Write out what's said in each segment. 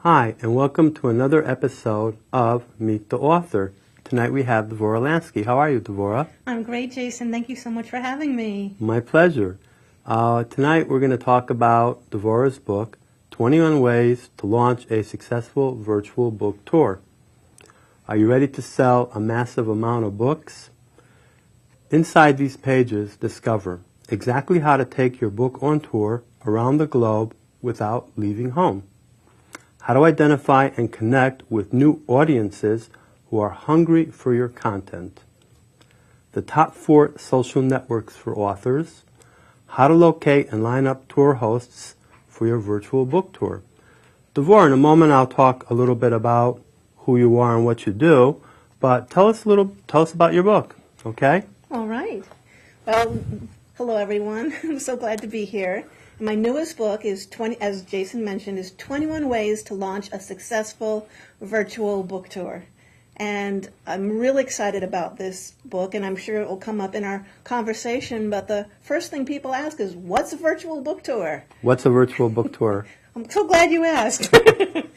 Hi, and welcome to another episode of Meet the Author. Tonight we have Dvorah Lansky. How are you, Dvorah? I'm great, Jason. Thank you so much for having me. My pleasure. Tonight we're going to talk about Dvorah's book, 21 Ways to Launch a Successful Virtual Book Tour. Are you ready to sell a massive amount of books? Inside these pages, discover exactly how to take your book on tour around the globe without leaving home. How to identify and connect with new audiences who are hungry for your content. The top 4 social networks for authors. How to locate and line up tour hosts for your virtual book tour. Dvorah, in a moment I'll talk a little bit about who you are and what you do, but tell us about your book, okay? All right. Well, hello everyone. I'm so glad to be here. My newest book is as Jason mentioned, is 21 Ways to Launch a Successful Virtual Book Tour. And I'm really excited about this book, and I'm sure it will come up in our conversation, but the first thing people ask is, what's a virtual book tour? What's a virtual book tour? I'm so glad you asked.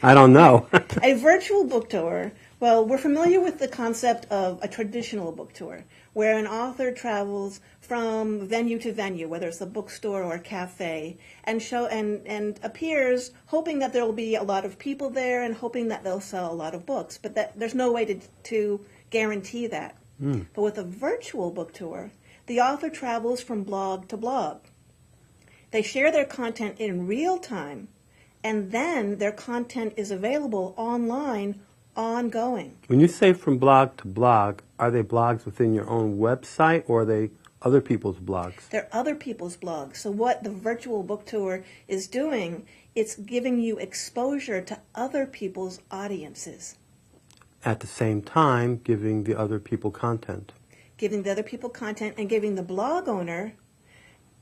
I don't know. A virtual book tour, well, we're familiar with the concept of a traditional book tour, where an author travels from venue to venue, whether it's a bookstore or a cafe, and appears hoping that there will be a lot of people there and hoping that they'll sell a lot of books. But there's no way to guarantee that. But with a virtual book tour, the author travels from blog to blog. They share their content in real time, and then their content is available online ongoing. When you say from blog to blog, are they blogs within your own website or are they other people's blogs? They're other people's blogs. So what the virtual book tour is doing, it's giving you exposure to other people's audiences. At the same time, giving the other people content. Giving the other people content and giving the blog owner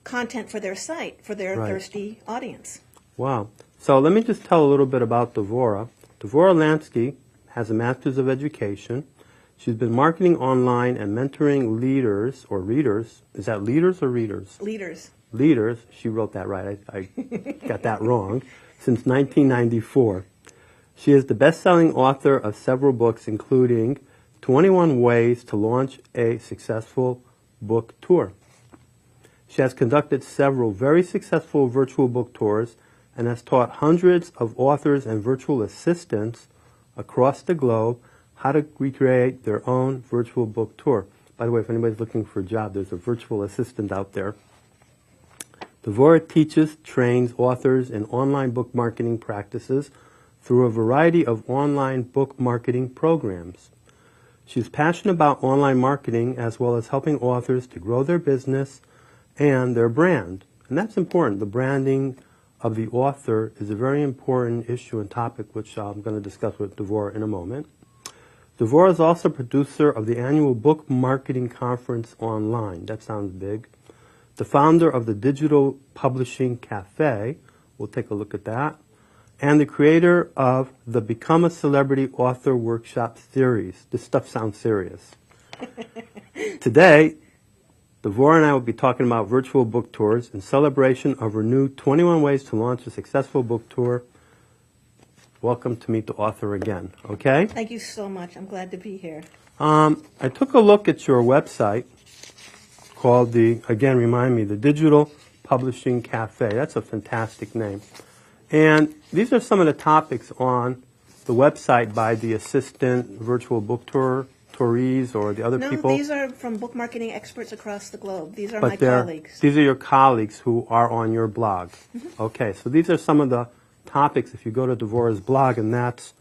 content for their site, for their thirsty audience. Wow. So let me just tell a little bit about Dvorah. Dvorah Lansky has a Master's of Education. She's been marketing online and mentoring leaders or readers. Is that leaders or readers? Leaders. Leaders. She wrote that right. I got that wrong. Since 1994. She is the best-selling author of several books, including 21 Ways to Launch a Successful Book Tour. She has conducted several very successful virtual book tours and has taught hundreds of authors and virtual assistants across the globe how to recreate their own virtual book tour. By the way, if anybody's looking for a job, there's a virtual assistant out there. Dvorah teaches, trains authors in online book marketing practices through a variety of online book marketing programs. She's passionate about online marketing as well as helping authors to grow their business and their brand. And that's important. The branding of the author is a very important issue and topic, which I'm going to discuss with Dvorah in a moment. Dvorah is also producer of the annual Book Marketing Conference Online. That sounds big. The founder of the Digital Publishing Cafe. We'll take a look at that. And the creator of the Become a Celebrity Author Workshop series. This stuff sounds serious. Today, Dvorah and I will be talking about virtual book tours in celebration of her new 21 Ways to Launch a Successful Book Tour. Welcome to Meet the Author again, okay? Thank you so much. I'm glad to be here. I took a look at your website called the Digital Publishing Cafe. That's a fantastic name. And these are some of the topics on the website by the assistant virtual book tourees or the other people? No, these are from book marketing experts across the globe. These are my colleagues. These are your colleagues who are on your blog. Mm-hmm. Okay, so these are some of the topics if you go to Dvorah's blog, and that's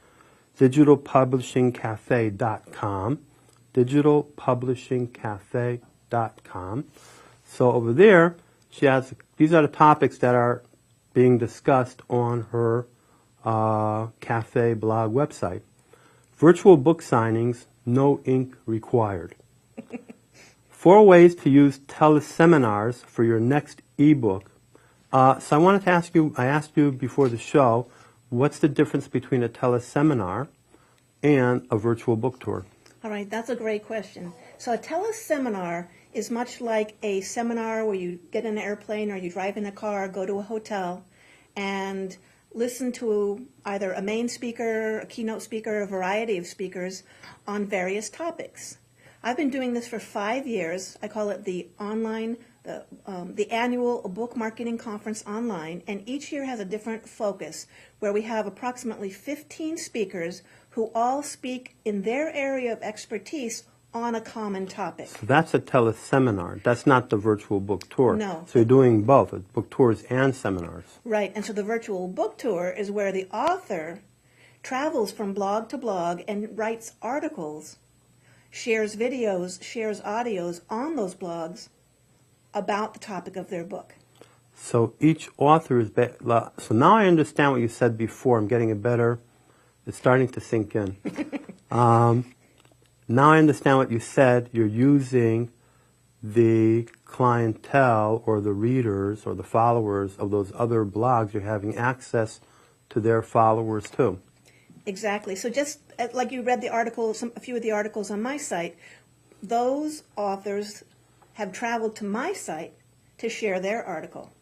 digitalpublishingcafe.com. digitalpublishingcafe.com. So over there, these are the topics that are being discussed on her cafe blog website. Virtual book signings, no ink required. 4 ways to use teleseminars for your next ebook. So I wanted to ask you, I asked you before the show, what's the difference between a teleseminar and a virtual book tour? All right, that's a great question. So a teleseminar is much like a seminar where you get in an airplane or you drive in a car, go to a hotel, and listen to either a main speaker, a keynote speaker, a variety of speakers on various topics. I've been doing this for 5 years. I call it the annual book marketing conference online, and each year has a different focus, where we have approximately 15 speakers who all speak in their area of expertise on a common topic. So that's a teleseminar. That's not the virtual book tour. No. So you're doing both, book tours and seminars. Right, and so the virtual book tour is where the author travels from blog to blog and writes articles, shares videos, shares audios on those blogs about the topic of their book. So each author is... So now I understand what you said before. I'm getting it better. It's starting to sink in. Now I understand what you said. You're using the clientele or the readers or the followers of those other blogs. You're having access to their followers too. Exactly. So just like you read the article, a few of the articles on my site, those authors have traveled to my site to share their article.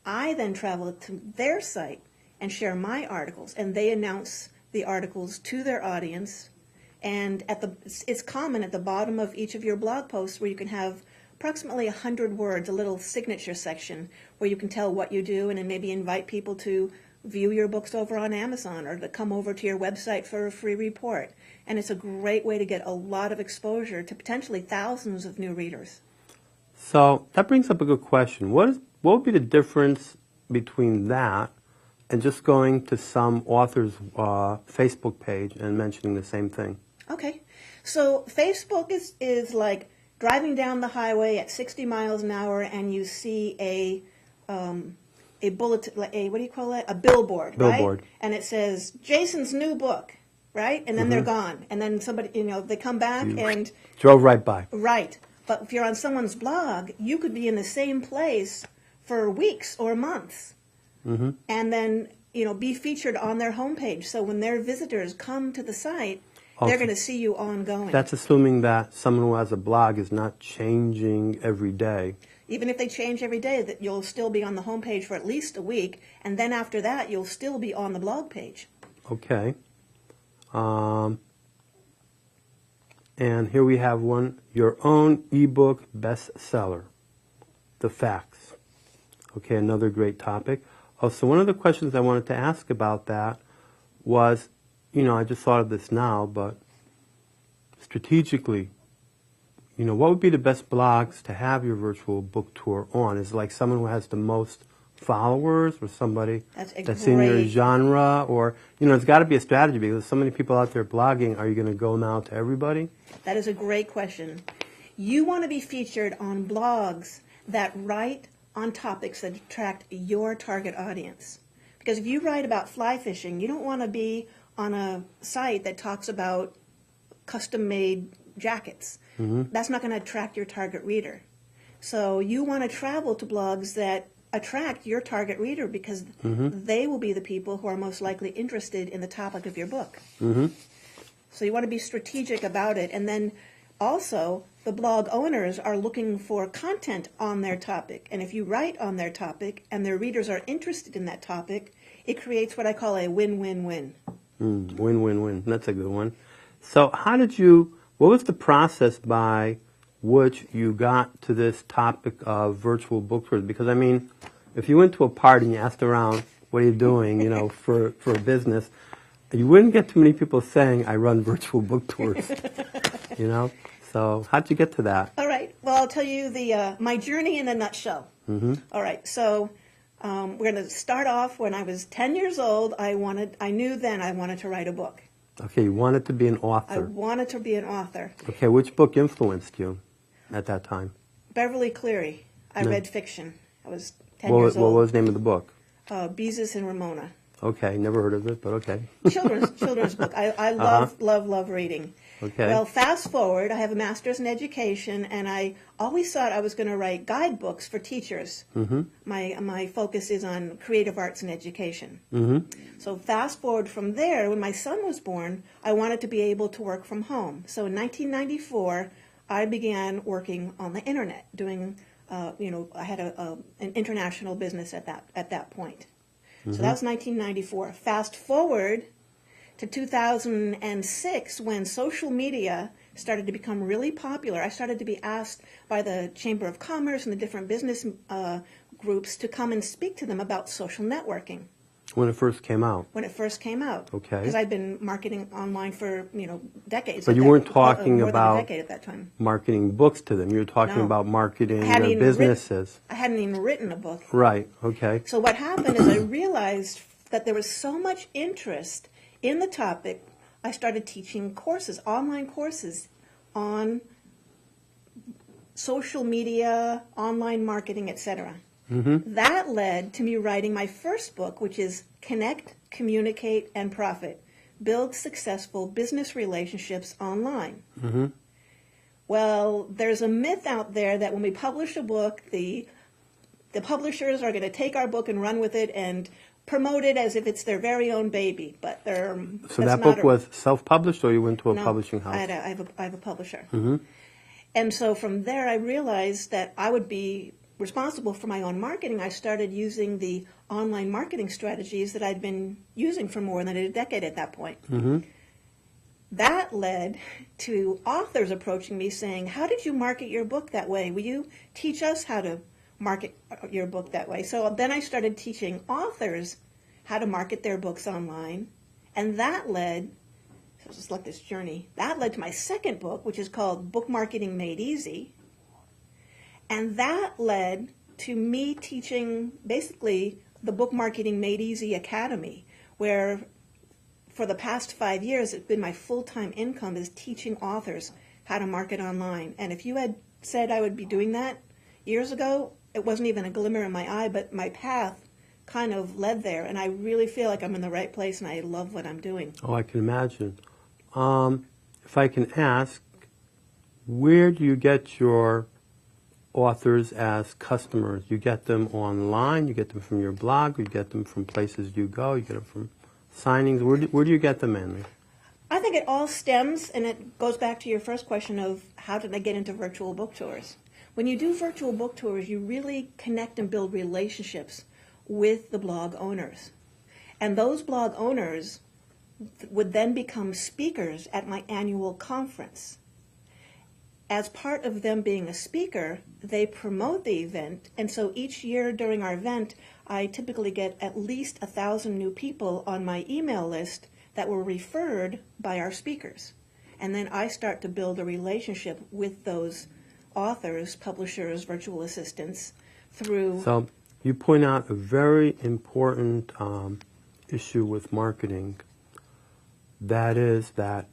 I then travel to their site and share my articles, and they announce the articles to their audience. And it's common at the bottom of each of your blog posts where you can have approximately 100 words, a little signature section where you can tell what you do and then maybe invite people to view your books over on Amazon or to come over to your website for a free report. And it's a great way to get a lot of exposure to potentially thousands of new readers. So that brings up a good question. What would be the difference between that and just going to some author's Facebook page and mentioning the same thing? Okay, so Facebook is like driving down the highway at 60 miles an hour and you see a bulletin, what do you call it? A billboard, Billboard. Right? And it says, Jason's new book, right? And then they're gone. And then somebody, they come back and... Drove right by. Right. But if you're on someone's blog, you could be in the same place for weeks or months. And then, be featured on their homepage. So when their visitors come to the site, they're going to see you ongoing. That's assuming that someone who has a blog is not changing every day. Even if they change every day, that you'll still be on the homepage for at least a week, and then after that, you'll still be on the blog page. Okay. And here we have one, your own ebook bestseller, The Facts. Okay, another great topic. Oh, so one of the questions I wanted to ask about that was, I just thought of this now, but strategically, what would be the best blogs to have your virtual book tour on? Is it like someone who has the most followers or somebody that's in your genre? Or, it's got to be a strategy because there's so many people out there blogging. Are you going to go now to everybody? That is a great question. You want to be featured on blogs that write on topics that attract your target audience. Because if you write about fly fishing, you don't want to be on a site that talks about custom-made jackets. That's not going to attract your target reader. So you want to travel to blogs that attract your target reader because they will be the people who are most likely interested in the topic of your book. So you want to be strategic about it. And then also, the blog owners are looking for content on their topic. And if you write on their topic and their readers are interested in that topic, it creates what I call a win-win-win. Win-win-win. That's a good one. So what was the process by which you got to this topic of virtual book tours? Because, if you went to a party and you asked around, what are you doing, for a business, you wouldn't get too many people saying, I run virtual book tours, So how'd you get to that? All right. Well, I'll tell you my journey in a nutshell. All right. So we're going to start off when I was 10 years old. I knew then I wanted to write a book. Okay, you wanted to be an author. I wanted to be an author. Okay, which book influenced you at that time? Beverly Cleary. I read fiction. I was 10 years old. What was the name of the book? Beezus and Ramona. Okay, never heard of it, but okay. Children's book. I love reading. Okay. Well, fast forward, I have a master's in education, and I always thought I was going to write guidebooks for teachers. My focus is on creative arts and education. So fast forward from there, when my son was born, I wanted to be able to work from home. So in 1994, I began working on the internet, doing, I had an international business at that point. So that was 1994. Fast forward to 2006, when social media started to become really popular. I started to be asked by the Chamber of Commerce and the different business groups to come and speak to them about social networking. When it first came out. When it first came out. Okay. Because I'd been marketing online for, decades. But you weren't talking more about than a decade at that time. marketing books to them. You were talking No. about marketing I hadn't their even businesses. I hadn't even written a book. Right, okay. So what happened is I realized that there was so much interest in the topic, I started teaching courses, online courses on social media, online marketing, etc. That led to me writing my first book, which is Connect, Communicate, and Profit. Build Successful Business Relationships Online. Well, there's a myth out there that when we publish a book, the publishers are going to take our book and run with it and promote it as if it's their very own baby. But so that book was self-published, or you went to a publishing house? I have a publisher. And so from there, I realized that I would be responsible for my own marketing. I started using the online marketing strategies that I'd been using for more than a decade at that point. That led to authors approaching me saying, how did you market your book that way? Will you teach us how to market your book that way? So then I started teaching authors how to market their books online. And that led, so just like this journey, that led to my second book, which is called Book Marketing Made Easy. And that led to me teaching basically the Book Marketing Made Easy Academy, where for the past 5 years, it's been my full-time income is teaching authors how to market online. And if you had said I would be doing that years ago, it wasn't even a glimmer in my eye, but my path kind of led there. And I really feel like I'm in the right place, and I love what I'm doing. Oh, I can imagine. If I can ask, where do you get your authors as customers? You get them online, you get them from your blog, you get them from places you go, you get them from signings. Where do you get them in? I think it all stems, and it goes back to your first question of how did I get into virtual book tours? When you do virtual book tours, you really connect and build relationships with the blog owners. And those blog owners would then become speakers at my annual conference. As part of them being a speaker, they promote the event, and so each year during our event, I typically get at least 1,000 new people on my email list that were referred by our speakers. And then I start to build a relationship with those authors, publishers, virtual assistants through... So you point out a very important issue with marketing. That is that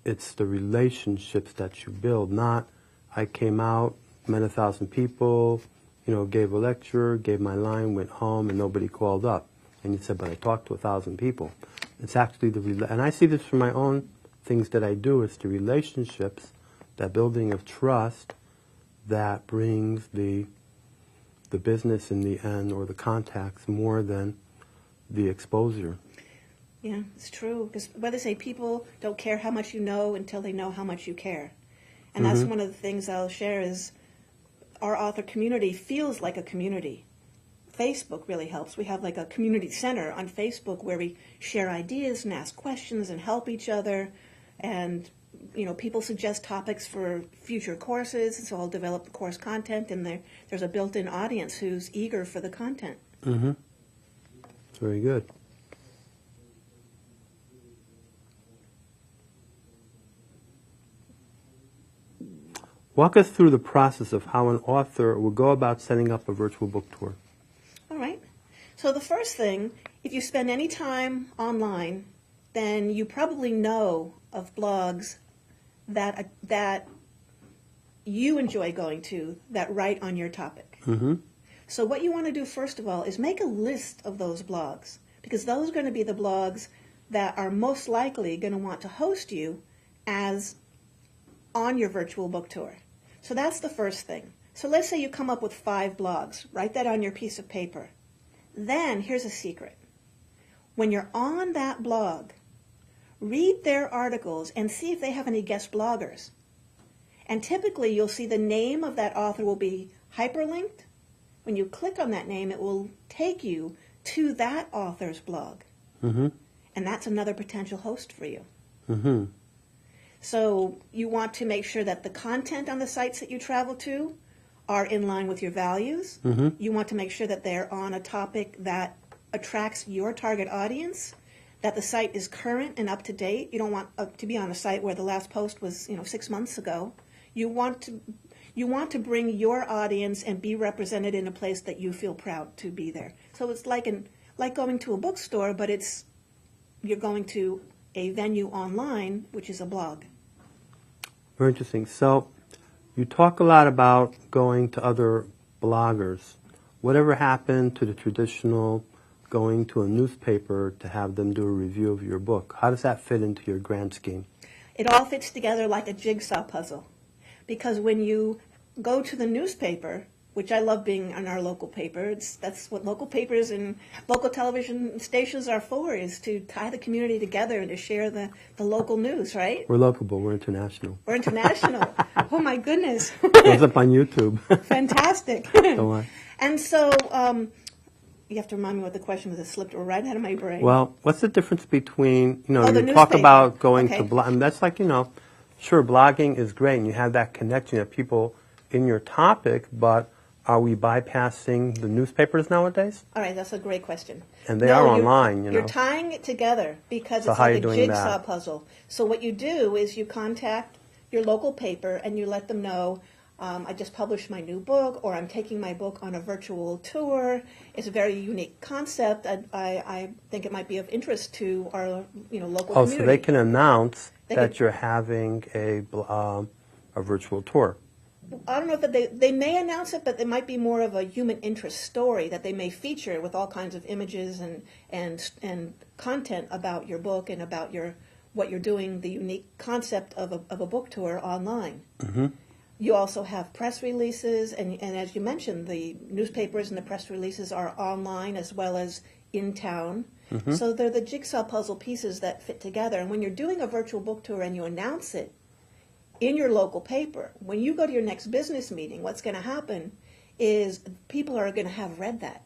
it's the relationships that you build, not I came out, met 1,000 people, gave a lecture, gave my line, went home, and nobody called up. And you said, but I talked to 1,000 people. It's actually and I see this from my own things that I do. It's the relationships, that building of trust that brings the business in the end, or the contacts, more than the exposure. Yeah, it's true. Because what they say, people don't care how much you know until they know how much you care. And that's one of the things I'll share is our author community feels like a community. Facebook really helps. We have like a community center on Facebook where we share ideas and ask questions and help each other. And, people suggest topics for future courses. And so I'll develop the course content, and there's a built-in audience who's eager for the content. Very good. Walk us through the process of how an author will go about setting up a virtual book tour. All right. So the first thing, if you spend any time online, then you probably know of blogs that you enjoy going to that write on your topic. So what you want to do first of all is make a list of those blogs, because those are going to be the blogs that are most likely going to want to host you as on your virtual book tour. So that's the first thing. So let's say you come up with 5 blogs. Write that on your piece of paper. Then, here's a secret. When you're on that blog, read their articles and see if they have any guest bloggers. And typically, you'll see the name of that author will be hyperlinked. When you click on that name, it will take you to that author's blog. Mm-hmm. And that's another potential host for you. Mm-hmm. So you want to make sure that the content on the sites that you travel to are in line with your values. Mm-hmm. You want to make sure that they're on a topic that attracts your target audience, that the site is current and up to date. You don't want to be on a site where the last post was 6 months ago. You want to bring your audience and be represented in a place that you feel proud to be there. So it's like going to a bookstore, but you're going to a venue online, which is a blog. Very interesting. So you talk a lot about going to other bloggers. Whatever happened to the traditional going to a newspaper to have them do a review of your book? How does that fit into your grand scheme? It all fits together like a jigsaw puzzle. Because when you go to the newspaper, which I love being on our local paper, that's what local papers and local television stations are for, is to tie the community together and to share the local news, right? We're local, we're international. We're international. Oh my goodness. Goes up on YouTube. Fantastic. Go on. And so you have to remind me what the question was. It slipped right out of my brain. Well, what's the difference between, the you talk newspaper. about going Okay. to blog, and that's like, sure, blogging is great, and you have that connection of people in your topic, but are we bypassing the newspapers nowadays? All right, that's a great question. And they are online, You're tying it together because So it's how are like you a doing jigsaw that? puzzle. So what you do is you contact your local paper and you let them know, I just published my new book, or I'm taking my book on a virtual tour. It's a very unique concept. I think it might be of interest to our local community. So they can announce They that can- you're having a virtual tour. I don't know if they may announce it, but it might be more of a human interest story that they may feature with all kinds of images and content about your book and about what you're doing, the unique concept of a book tour online. Mm-hmm. You also have press releases, and as you mentioned, the newspapers and the press releases are online as well as in town. Mm-hmm. So they're the jigsaw puzzle pieces that fit together. And when you're doing a virtual book tour and you announce it in your local paper, when you go to your next business meeting, what's going to happen is people are going to have read that.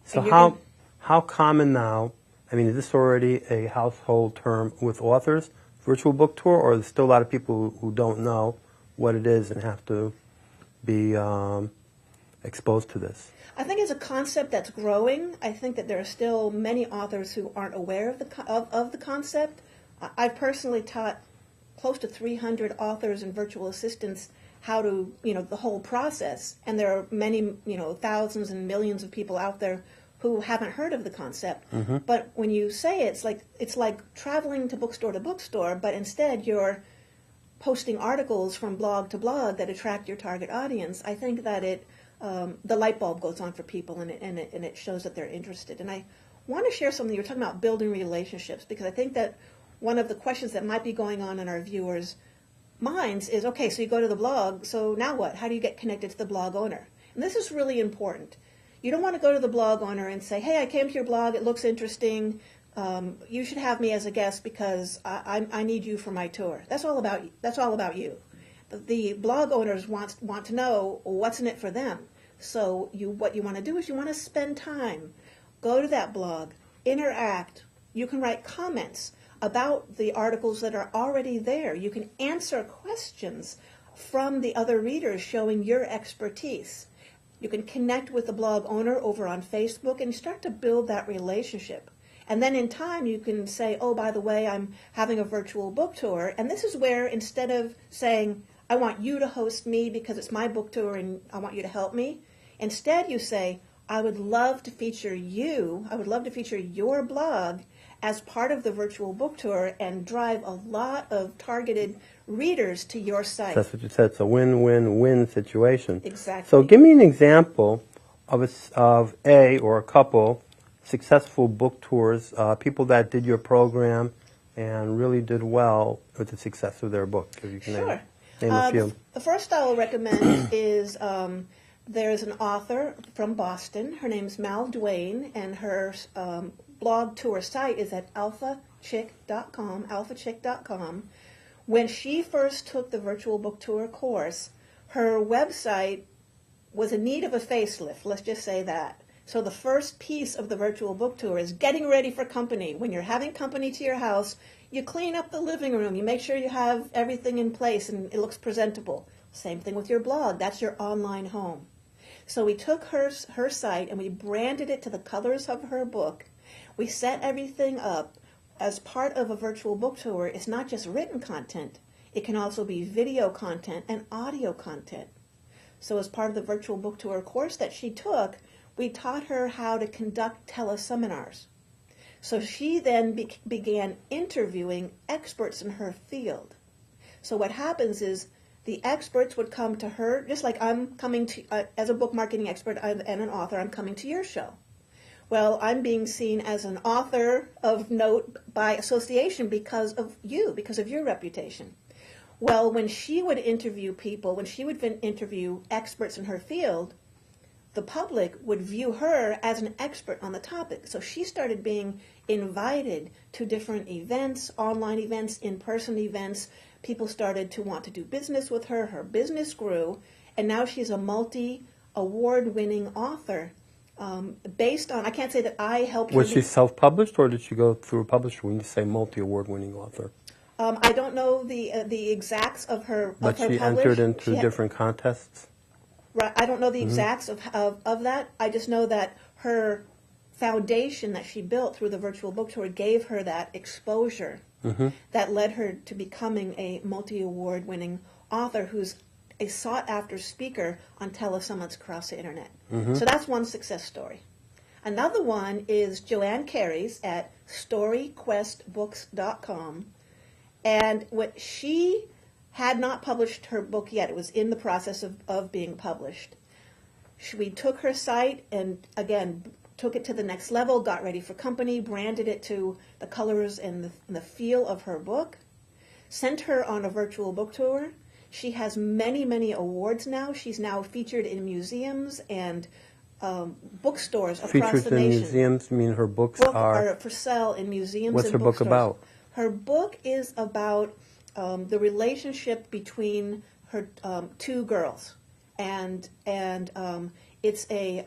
So And you're how common now, is this already a household term with authors, virtual book tour, or there's still a lot of people who don't know what it is and have to be exposed to this? I think it's a concept that's growing. I think that there are still many authors who aren't aware of the concept. I've personally taught close to 300 authors and virtual assistants how to, the whole process. And there are many, thousands and millions of people out there who haven't heard of the concept. Mm-hmm. But when you say it, it's like traveling to bookstore, but instead you're posting articles from blog to blog that attract your target audience. I think that the light bulb goes on for people, and it shows that they're interested. And I want to share something. You were talking about building relationships, because I think that one of the questions that might be going on in our viewers' minds is, okay, so you go to the blog, so now what? How do you get connected to the blog owner? And this is really important. You don't want to go to the blog owner and say, hey, I came to your blog, it looks interesting, you should have me as a guest because I need you for my tour. That's all about you. The blog owners want to know what's in it for them. So what you want to do is you want to spend time. Go to that blog, interact. You can write comments about the articles that are already there. You can answer questions from the other readers showing your expertise. You can connect with the blog owner over on Facebook and start to build that relationship. And then in time you can say, oh, by the way, I'm having a virtual book tour. And this is where, instead of saying, I want you to host me because it's my book tour and I want you to help me, instead you say, I would love to feature you, I would love to feature your blog as part of the virtual book tour and drive a lot of targeted readers to your site. That's what you said. It's a win-win-win situation. Exactly. So give me an example of a couple successful book tours, people that did your program and really did well with the success of their book. If you can Sure. name a few. The first I will recommend is there's an author from Boston. Her name's Mal Duane, and her blog tour site is at alphachick.com. When she first took the virtual book tour course, her website was in need of a facelift, let's just say that. So the first piece of the virtual book tour is getting ready for company. When you're having company to your house, you clean up the living room. You make sure you have everything in place and it looks presentable. Same thing with your blog. That's your online home. So we took her site and we branded it to the colors of her book. We set everything up. As part of a virtual book tour, it's not just written content. It can also be video content and audio content. So as part of the virtual book tour course that she took, we taught her how to conduct teleseminars. So she then began interviewing experts in her field. So what happens is the experts would come to her, just like I'm coming to, as a book marketing expert and an author, I'm coming to your show. Well, I'm being seen as an author of note by association because of you, because of your reputation. Well, when she would interview people, when she would interview experts in her field, the public would view her as an expert on the topic. So she started being invited to different events, online events, in-person events. People started to want to do business with her. Her business grew, and now she's a multi-award-winning author. Based on, I can't say that I helped her. Was she self-published, or did she go through a publisher when you say multi-award-winning author? I don't know the exacts of her. But of her she publish. entered into different contests? Right. I don't know the exacts of that. I just know that her foundation that she built through the virtual book tour gave her that exposure that led her to becoming a multi-award-winning author who's a sought-after speaker on telesummits across the internet. So that's one success story. Another one is Joanne Carey's at StoryQuestBooks.com. And what she had not published her book yet. It was in the process of being published. We took her site and, again, took it to the next level, got ready for company, branded it to the colors and the feel of her book, sent her on a virtual book tour. She has many, many awards now. She's now featured in museums and bookstores across the nation. Featured in museums? You mean her books are for sale in museums What's and her book bookstores. about? Her book is about the relationship between her two girls, and it's a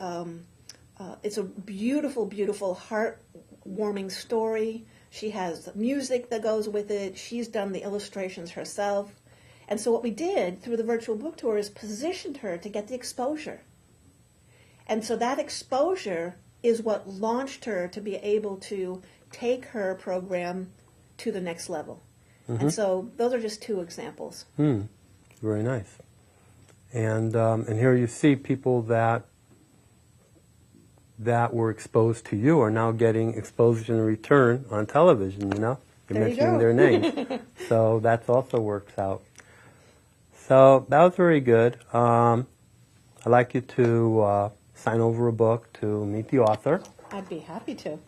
beautiful, beautiful, heartwarming story. She has music that goes with it. She's done the illustrations herself. And so what we did through the virtual book tour is positioned her to get the exposure. And so that exposure is what launched her to be able to take her program to the next level. And so those are just two examples. Very nice. And here you see people that were exposed to you are now getting exposure in return on television, you know? You're mentioning their names. So that's also works out. So that was very good. I'd like you to sign over a book to meet the author. I'd be happy to.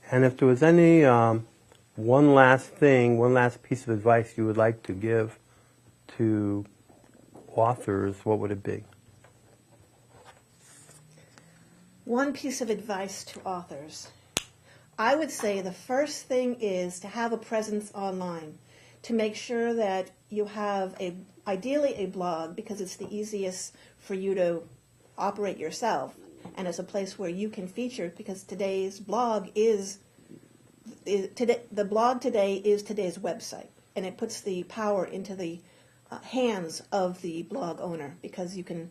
And if there was any one last piece of advice you would like to give to authors, what would it be? One piece of advice to authors. I would say the first thing is to have a presence online, to make sure that you have ideally a blog, because it's the easiest for you to operate yourself, and it's a place where you can feature, because today's blog the blog today is today's website, and it puts the power into the hands of the blog owner, because you can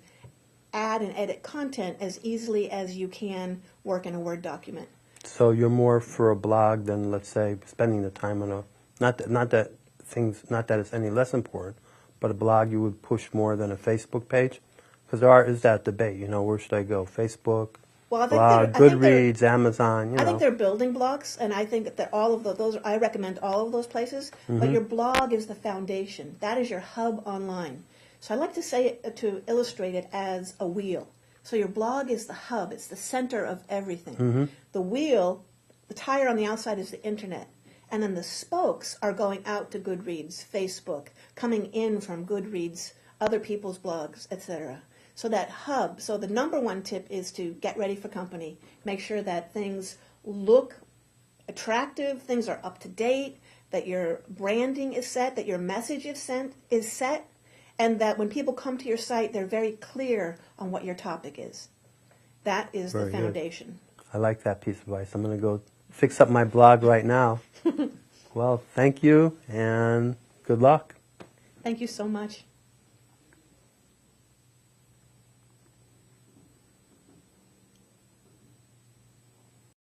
add and edit content as easily as you can work in a Word document. So you're more for a blog than, let's say, spending the time on not that it's any less important, but a blog you would push more than a Facebook page? Because is that debate, you know, where should I go? Facebook, blog, Goodreads, Amazon, you know. I think they're building blocks, and I think that all of those, I recommend all of those places, but your blog is the foundation. That is your hub online. So I like to say it, to illustrate it as a wheel. So your blog is the hub, it's the center of everything. The wheel, the tire on the outside is the internet. And then the spokes are going out to Goodreads, Facebook, coming in from Goodreads, other people's blogs, etc. So that hub, so the number one tip is to get ready for company. Make sure that things look attractive, things are up to date, that your branding is set, that your message is set, and that when people come to your site, they're very clear on what your topic is. That is Very the good. foundation. I like that piece of advice. I'm going to go fix up my blog right now. Well, thank you and good luck. Thank you so much.